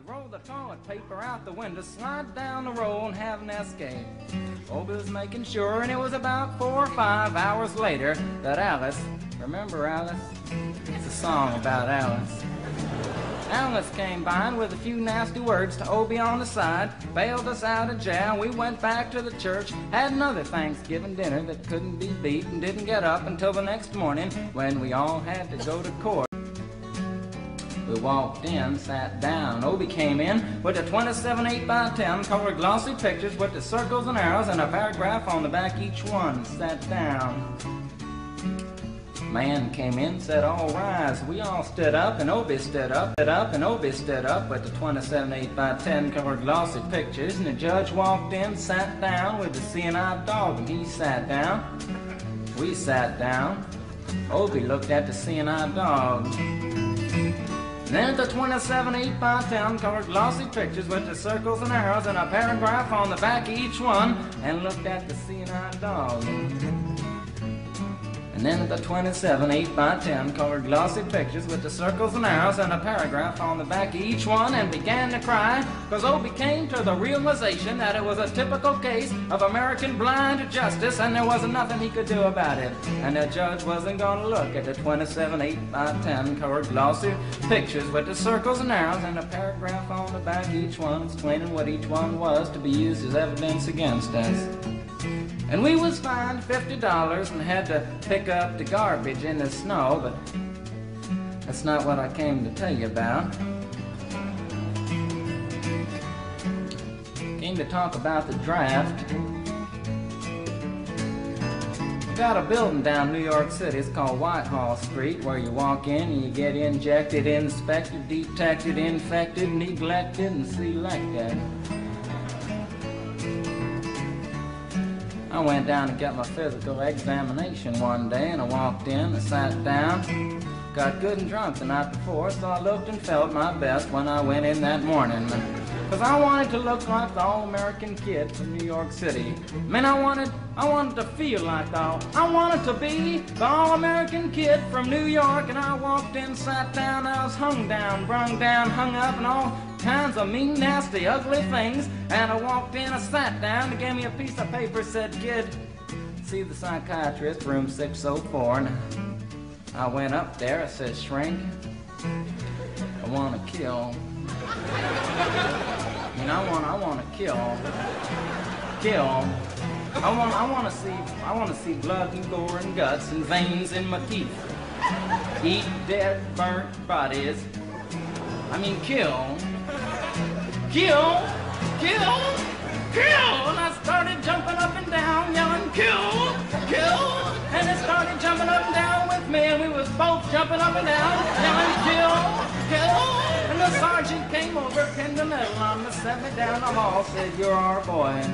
Roll the toilet paper out the window, slide down the roll and have an escape. Obie was making sure, and it was about 4 or 5 hours later that Alice, remember Alice? It's a song about Alice. Alice came by and with a few nasty words to Obie on the side, bailed us out of jail. We went back to the church, had another Thanksgiving dinner that couldn't be beat, and didn't get up until the next morning when we all had to go to court. We walked in, sat down. Obie came in with a 27 8x10 colored glossy pictures with the circles and arrows and a paragraph on the back each one. Sat down. Man came in, said, "All rise." We all stood up, and Obie stood up, and Obie stood up with the 27 8x10 colored glossy pictures, and the judge walked in, sat down with the seeing-eyed dog, and he sat down. We sat down. Obie looked at the seeing-eyed dog. Then at the 27 8x10 colored glossy pictures with the circles and arrows and a paragraph on the back of each one, and looked at the seeing-eyed dog. And then at the 27 8x10 colored glossy pictures with the circles and arrows and a paragraph on the back of each one, and began to cry, because Obie came to the realization that it was a typical case of American blind justice, and there wasn't nothing he could do about it. And the judge wasn't going to look at the 27 8x10 colored glossy pictures with the circles and arrows and a paragraph on the back of each one, explaining what each one was to be used as evidence against us. And we was fined $50 and had to pick up the garbage in the snow, but that's not what I came to tell you about. Came to talk about the draft. We got a building down New York City. It's called Whitehall Street, where you walk in and you get injected, inspected, detected, infected, neglected, and selected. I went down to get my physical examination one day, and I walked in, I sat down, got good and drunk the night before, so I looked and felt my best when I went in that morning. Because I wanted to look like the all-American kid from New York City. Man, I wanted to feel like I wanted to be the all-American kid from New York, and I walked in, sat down, I was hung down, brung down, hung up, and all kinds of mean, nasty, ugly things. And I walked in, I sat down, they gave me a piece of paper, said, "Kid, see the psychiatrist, room 604. And I went up there, I said, "Shrink, I want to kill. I mean, I want to kill. I want to see blood and gore and guts and veins in my teeth. Eat dead, burnt bodies. I mean, kill. Kill! Kill! Kill! And I started jumping up and down, yelling, "Kill! Kill!" And it started jumping up and down with me, and we was both jumping up and down, yelling, "Kill! Kill!" And the sergeant came over, pinned the medal on me, set me down the hall, said, "You're our boy." And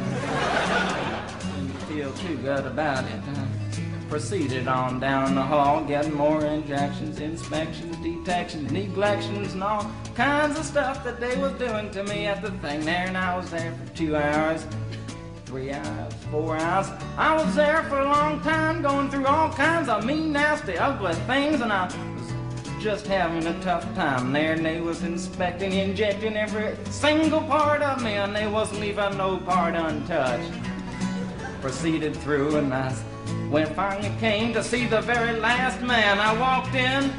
didn't feel too good about it. Proceeded on down the hall, getting more injections, inspections, detections, neglections, and all kinds of stuff that they was doing to me at the thing there. And I was there for 2 hours, 3 hours, 4 hours. I was there for a long time, going through all kinds of mean, nasty, ugly things, and I was just having a tough time there. And they was inspecting, injecting every single part of me, and they wasn't leaving no part untouched. Proceeded through, and when it finally came to see the very last man, I walked in,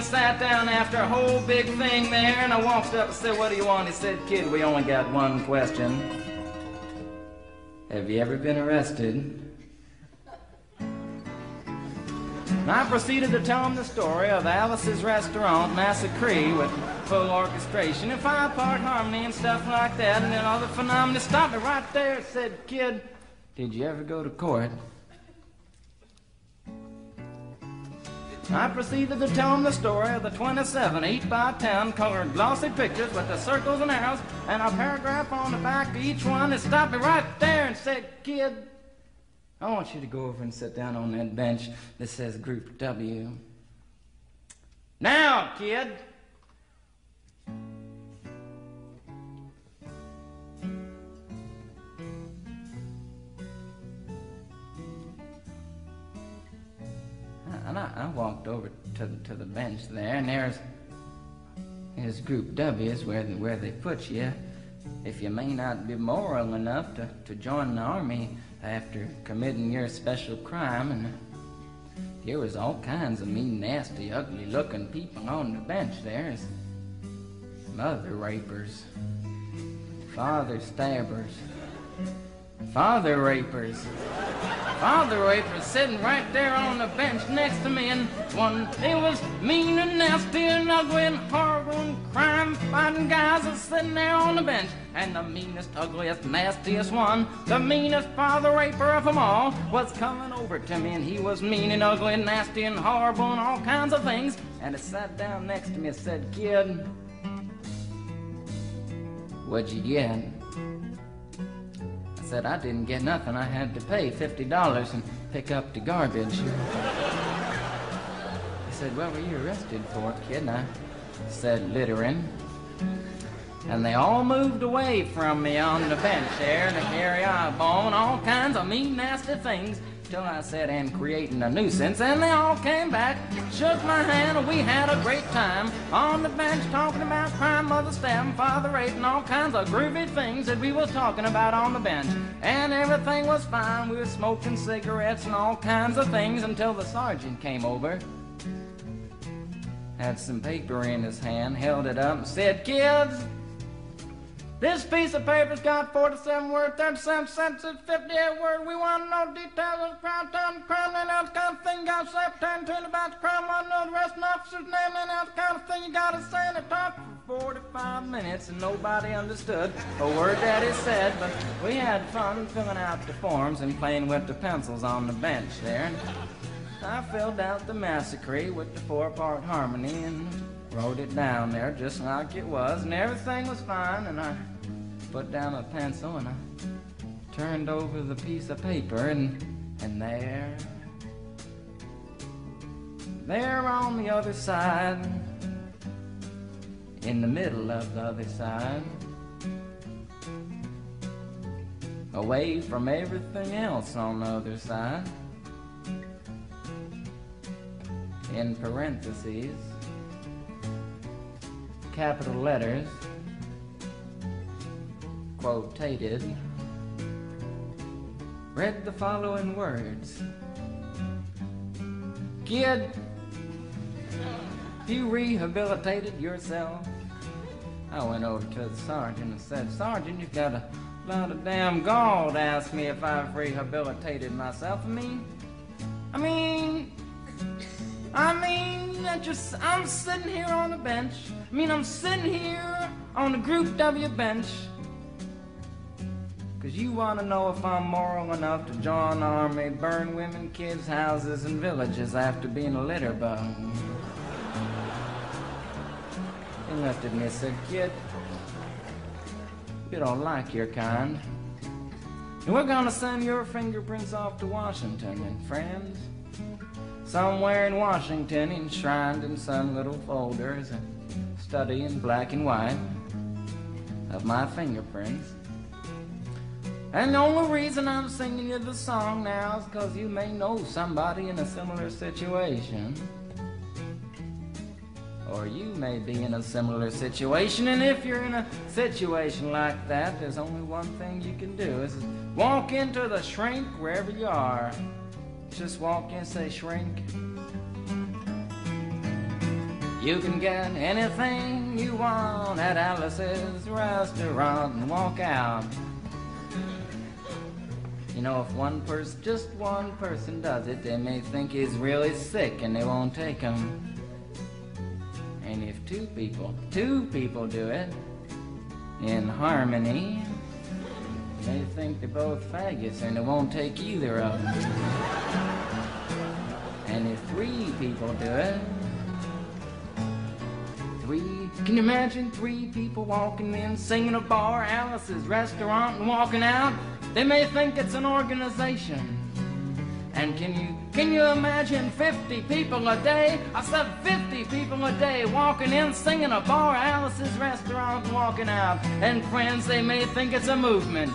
sat down after a whole big thing there, and I walked up and said, "What do you want?" He said, "Kid, we only got one question. Have you ever been arrested?" And I proceeded to tell him the story of Alice's Restaurant, Massacre, with full orchestration and 5-part harmony and stuff like that, and then all the phenomena. Stopped me right there and said, "Kid, did you ever go to court?" I proceeded to tell him the story of the 27 8x10 colored glossy pictures with the circles and arrows and a paragraph on the back of each one. And stopped me right there and said, "Kid, I want you to go over and sit down on that bench that says Group W. Now, kid." And I walked over to the bench there, and is Group W is where they put you if you may not be moral enough to join the army after committing your special crime. And there was all kinds of mean, nasty, ugly-looking people on the bench there. Mother rapers, father stabbers, father rapers sitting right there on the bench next to me, and one, they was mean and nasty and ugly and horrible and crime-fighting guys are sitting there on the bench. And the meanest, ugliest, nastiest one, the meanest father raper of them all, was coming over to me, and he was mean and ugly and nasty and horrible and all kinds of things. And he sat down next to me and said, "Kid, what'd you get?" I said, "I didn't get nothing. I had to pay $50 and pick up the garbage." He said, "What were you arrested for, kid?" And I said, "Littering." And they all moved away from me on the bench there to carry eyeball and all kinds of mean, nasty things, till I said, "And creating a nuisance." And they all came back, shook my hand, and we had a great time on the bench talking about crime, mother stabbing, father raping, all kinds of groovy things that we was talking about on the bench. And everything was fine. We were smoking cigarettes and all kinds of things until the sergeant came over, had some paper in his hand, held it up and said, "Kids, this piece of paper's got 47 words, 37 sentences, 58 words. We want to know details of the crime, time, the crime, and that kind of thing. You got to say pretend about the crime, want to know the rest of the officer's name, and that kind of thing. You got to say." And it talked for 45 minutes, and nobody understood a word that he said, but we had fun filling out the forms and playing with the pencils on the bench there. And I filled out the massacre with the 4-part harmony and wrote it down there just like it was, and everything was fine. And I put down a pencil and I turned over the piece of paper, and there on the other side, in the middle of the other side, away from everything else on the other side, in parentheses, capital letters, quotated, read the following words: "Kid, you rehabilitated yourself." I went over to the sergeant and said, "Sergeant, you've got a lot of damn gall to ask me if I've rehabilitated myself. I'm sitting here on the bench. I'm sitting here on the Group W bench because you want to know if I'm moral enough to join the army, burn women, kids' houses, and villages after being a litter bug." He looked at me and said, "Kid, you don't like your kind. And we're going to send your fingerprints off to Washington, and friends, somewhere in Washington, enshrined in some little folder, is a study in black and white of my fingerprints. And the only reason I'm singing you the song now is because you may know somebody in a similar situation. Or you may be in a similar situation, and if you're in a situation like that, there's only one thing you can do, is walk into the shrink wherever you are. Just walk in, say, 'Shrink, you can get anything you want at Alice's restaurant,' and walk out. You know, if just one person does it, they may think he's really sick and they won't take him. And if two people do it in harmony, they think they're both faggots and they won't take either of them. And if 3 people do it, can you imagine 3 people walking in, singing a bar, Alice's restaurant, and walking out? They may think it's an organization. And can you imagine 50 people a day? I said 50 people a day walking in, singing a bar, Alice's restaurant, and walking out. And friends, they may think it's a movement.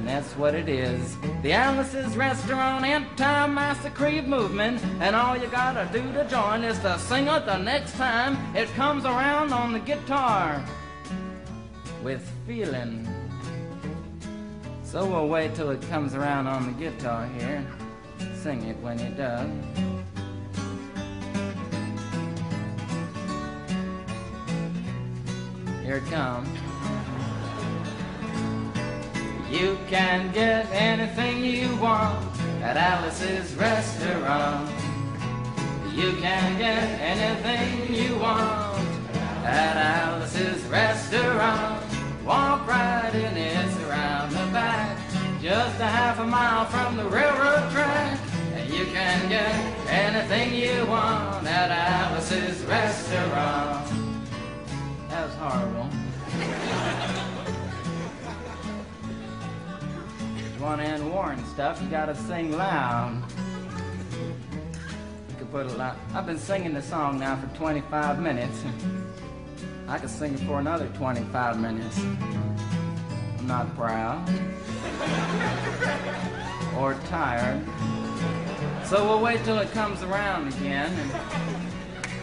and that's what it is. The Alice's Restaurant anti-massacre movement, and all you gotta do to join is to sing it the next time it comes around on the guitar with feeling. So we'll wait till it comes around on the guitar here. Sing it when it does. Here it comes. You can get anything you want at Alice's Restaurant. You can get anything you want at Alice's Restaurant. Walk right in, it's around the back, just a half a mile from the railroad track. And you can get anything you want at Alice's Restaurant. That was horrible. If you want to end war and stuff, you gotta sing loud. You could put a lot. I've been singing the song now for 25 minutes. I could sing it for another 25 minutes. I'm not proud or tired. So we'll wait till it comes around again, and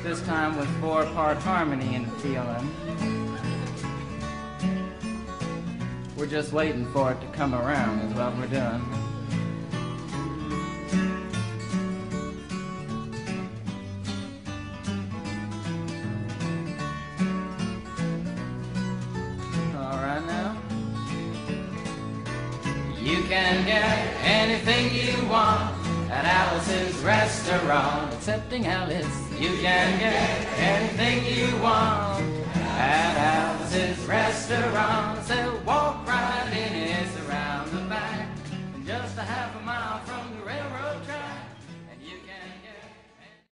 this time with 4-part harmony and feeling. We're just waiting for it to come around is what we're doing. You can get anything you want at Alice's Restaurant. Accepting Alice, you can get anything you want at Alice's Restaurant. So walk